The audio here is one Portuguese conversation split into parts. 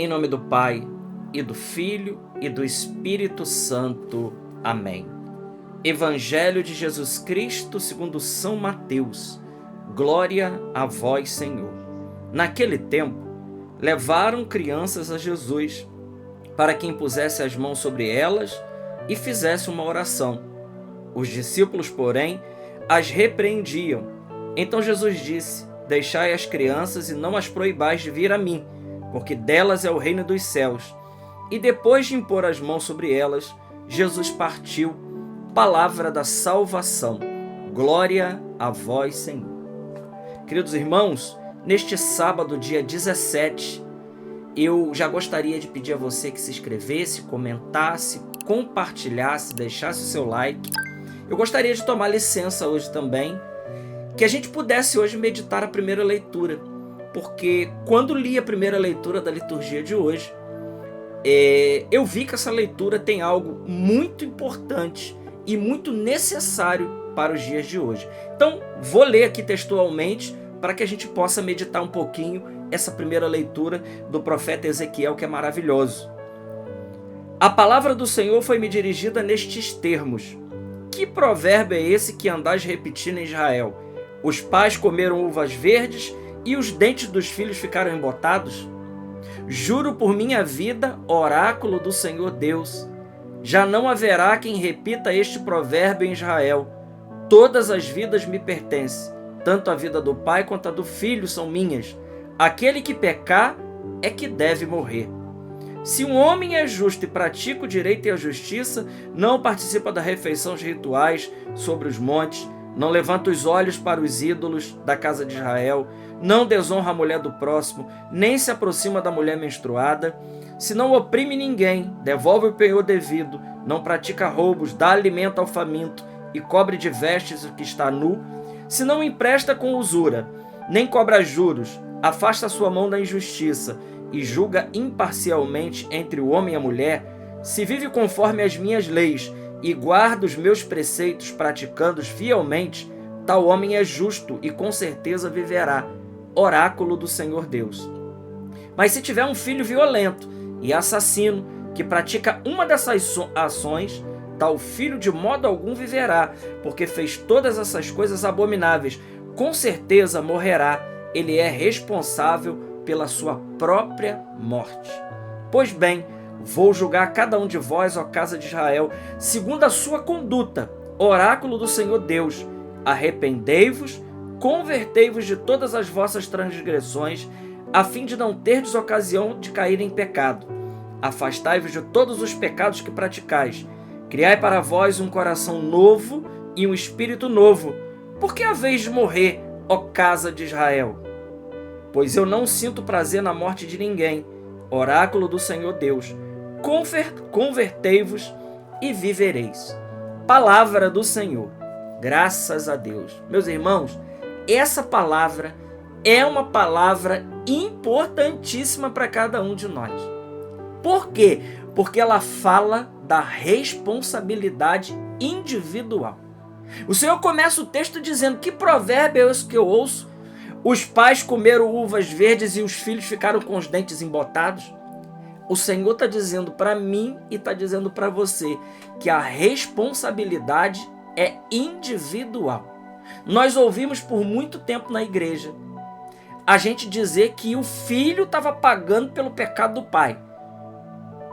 Em nome do Pai, e do Filho, e do Espírito Santo. Amém. Evangelho de Jesus Cristo segundo São Mateus. Glória a vós, Senhor. Naquele tempo, levaram crianças a Jesus, para que impusesse as mãos sobre elas e fizesse uma oração. Os discípulos, porém, as repreendiam. Então Jesus disse: Deixai as crianças e não as proibais de vir a mim, porque delas é o reino dos céus. E depois de impor as mãos sobre elas, Jesus partiu. Palavra da salvação. Glória a vós, Senhor. Queridos irmãos, neste sábado, dia 17, eu já gostaria de pedir a você que se inscrevesse, comentasse, compartilhasse, deixasse o seu like. Eu gostaria de tomar licença hoje também, que a gente pudesse hoje meditar a primeira leitura, porque quando li a primeira leitura da liturgia de hoje, eu vi que essa leitura tem algo muito importante e muito necessário para os dias de hoje. Então, vou ler aqui textualmente para que a gente possa meditar um pouquinho essa primeira leitura do profeta Ezequiel, que é maravilhoso. A palavra do Senhor foi-me dirigida nestes termos: Que provérbio é esse que andais repetindo em Israel? Os pais comeram uvas verdes e os dentes dos filhos ficaram embotados? Juro por minha vida, oráculo do Senhor Deus, já não haverá quem repita este provérbio em Israel. Todas as vidas me pertencem, tanto a vida do pai quanto a do filho são minhas. Aquele que pecar é que deve morrer. Se um homem é justo e pratica o direito e a justiça, não participa da refeição de rituais sobre os montes, não levanta os olhos para os ídolos da casa de Israel, não desonra a mulher do próximo, nem se aproxima da mulher menstruada, se não oprime ninguém, devolve o penhor devido, não pratica roubos, dá alimento ao faminto e cobre de vestes o que está nu, se não empresta com usura, nem cobra juros, afasta sua mão da injustiça e julga imparcialmente entre o homem e a mulher, se vive conforme as minhas leis e guarda os meus preceitos praticando-os fielmente, tal homem é justo e com certeza viverá. Oráculo do Senhor Deus. Mas se tiver um filho violento e assassino que pratica uma dessas ações, tal filho de modo algum viverá, porque fez todas essas coisas abomináveis. Com certeza morrerá. Ele é responsável pela sua própria morte. Pois bem, vou julgar cada um de vós, ó casa de Israel, segundo a sua conduta. Oráculo do Senhor Deus. Arrependei-vos, convertei-vos de todas as vossas transgressões, a fim de não terdes ocasião de cair em pecado. Afastai-vos de todos os pecados que praticais. Criai para vós um coração novo e um espírito novo. Por que haveis de morrer, ó casa de Israel? Pois eu não sinto prazer na morte de ninguém. Oráculo do Senhor Deus. Convertei-vos e vivereis. Palavra do Senhor. Graças a Deus. Meus irmãos, essa palavra é uma palavra importantíssima para cada um de nós. Por quê? Porque ela fala da responsabilidade individual. O Senhor começa o texto dizendo: Que provérbio é esse que eu ouço? Os pais comeram uvas verdes e os filhos ficaram com os dentes embotados? O Senhor está dizendo para mim e está dizendo para você que a responsabilidade é individual. Nós ouvimos por muito tempo na igreja a gente dizer que o filho estava pagando pelo pecado do pai.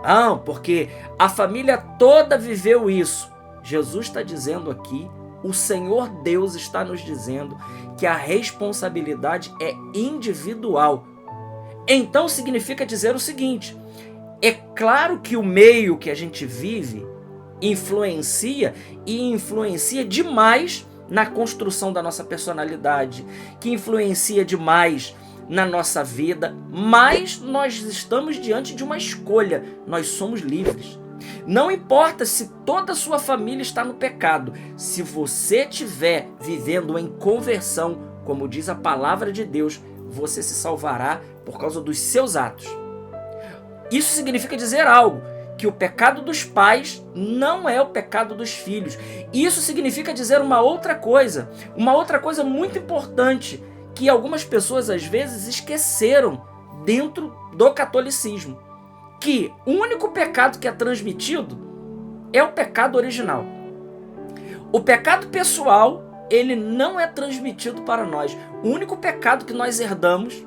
Não, porque a família toda viveu isso. Jesus está dizendo aqui, o Senhor Deus está nos dizendo que a responsabilidade é individual. Então significa dizer o seguinte: é claro que o meio que a gente vive influencia e influencia demais na construção da nossa personalidade, que influencia demais na nossa vida, mas nós estamos diante de uma escolha, nós somos livres. Não importa se toda a sua família está no pecado, se você estiver vivendo em conversão, como diz a palavra de Deus, você se salvará por causa dos seus atos. Isso significa dizer algo, que o pecado dos pais não é o pecado dos filhos. Isso significa dizer uma outra coisa muito importante, que algumas pessoas às vezes esqueceram dentro do catolicismo, que o único pecado que é transmitido é o pecado original. O pecado pessoal, ele não é transmitido para nós. O único pecado que nós herdamos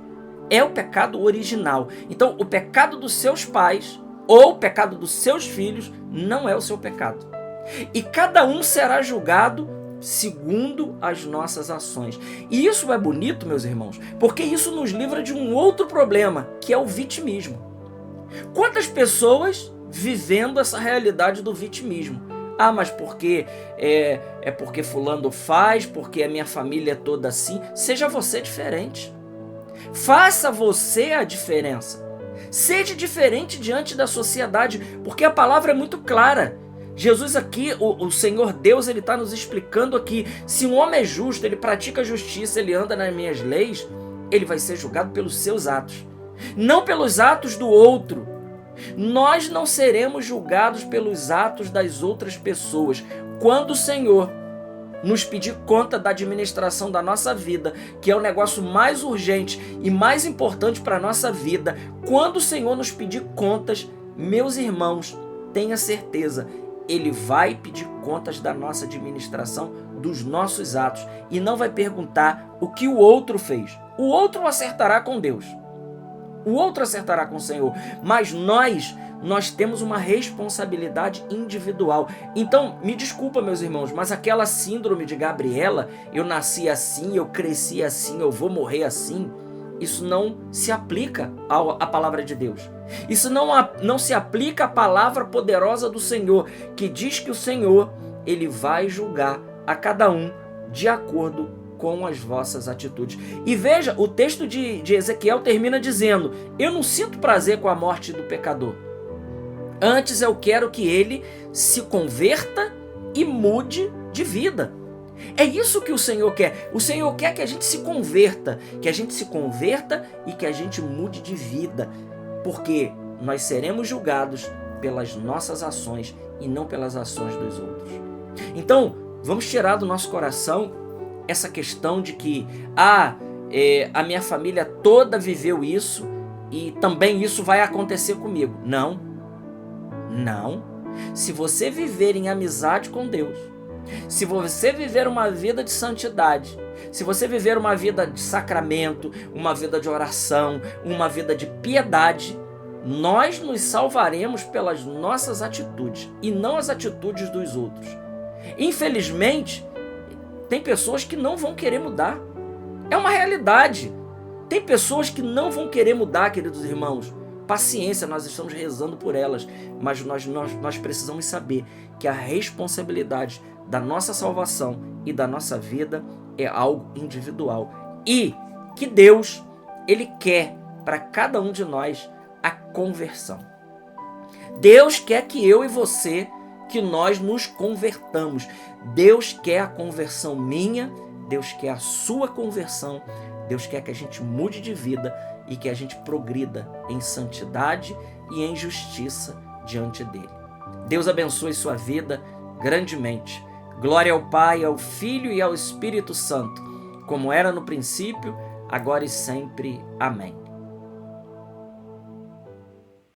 é o pecado original. Então, o pecado dos seus pais ou o pecado dos seus filhos não é o seu pecado. E cada um será julgado segundo as nossas ações. E isso é bonito, meus irmãos, porque isso nos livra de um outro problema, que é o vitimismo. Quantas pessoas vivendo essa realidade do vitimismo? Ah, mas porque porque fulano faz, porque a minha família é toda assim. Seja você diferente. Faça você a diferença. Seja diferente diante da sociedade, porque a palavra é muito clara. Jesus aqui, o Senhor Deus, ele está nos explicando aqui, se um homem é justo, ele pratica a justiça, ele anda nas minhas leis, ele vai ser julgado pelos seus atos, não pelos atos do outro. Nós não seremos julgados pelos atos das outras pessoas. Quando o Senhor nos pedir conta da administração da nossa vida, que é o negócio mais urgente e mais importante para a nossa vida, quando o Senhor nos pedir contas, meus irmãos, tenha certeza, Ele vai pedir contas da nossa administração, dos nossos atos, e não vai perguntar o que o outro fez. O outro acertará com Deus. O outro acertará com o Senhor, mas nós temos uma responsabilidade individual. Então, me desculpa, meus irmãos, mas aquela síndrome de Gabriela, eu nasci assim, eu cresci assim, eu vou morrer assim, isso não se aplica à palavra de Deus. Isso não se aplica à palavra poderosa do Senhor, que diz que o Senhor, ele vai julgar a cada um de acordo com as vossas atitudes. E veja, o texto de Ezequiel termina dizendo: eu não sinto prazer com a morte do pecador. Antes eu quero que ele se converta e mude de vida. É isso que o Senhor quer. O Senhor quer que a gente se converta, e que a gente mude de vida, porque nós seremos julgados pelas nossas ações e não pelas ações dos outros. Então, vamos tirar do nosso coração essa questão de que a minha família toda viveu isso e também isso vai acontecer comigo. Não. Se você viver em amizade com Deus, se você viver uma vida de santidade, se você viver uma vida de sacramento, uma vida de oração, uma vida de piedade, nós nos salvaremos pelas nossas atitudes e não as atitudes dos outros. Infelizmente, tem pessoas que não vão querer mudar. É uma realidade. Tem pessoas que não vão querer mudar, queridos irmãos. Paciência, nós estamos rezando por elas, mas nós precisamos saber que a responsabilidade da nossa salvação e da nossa vida é algo individual. E que Deus, Ele quer para cada um de nós a conversão. Deus quer que eu e você, que nós nos convertamos. Deus quer a conversão minha, Deus quer a sua conversão, Deus quer que a gente mude de vida e que a gente progrida em santidade e em justiça diante dele. Deus abençoe sua vida grandemente. Glória ao Pai, ao Filho e ao Espírito Santo, como era no princípio, agora e sempre. Amém.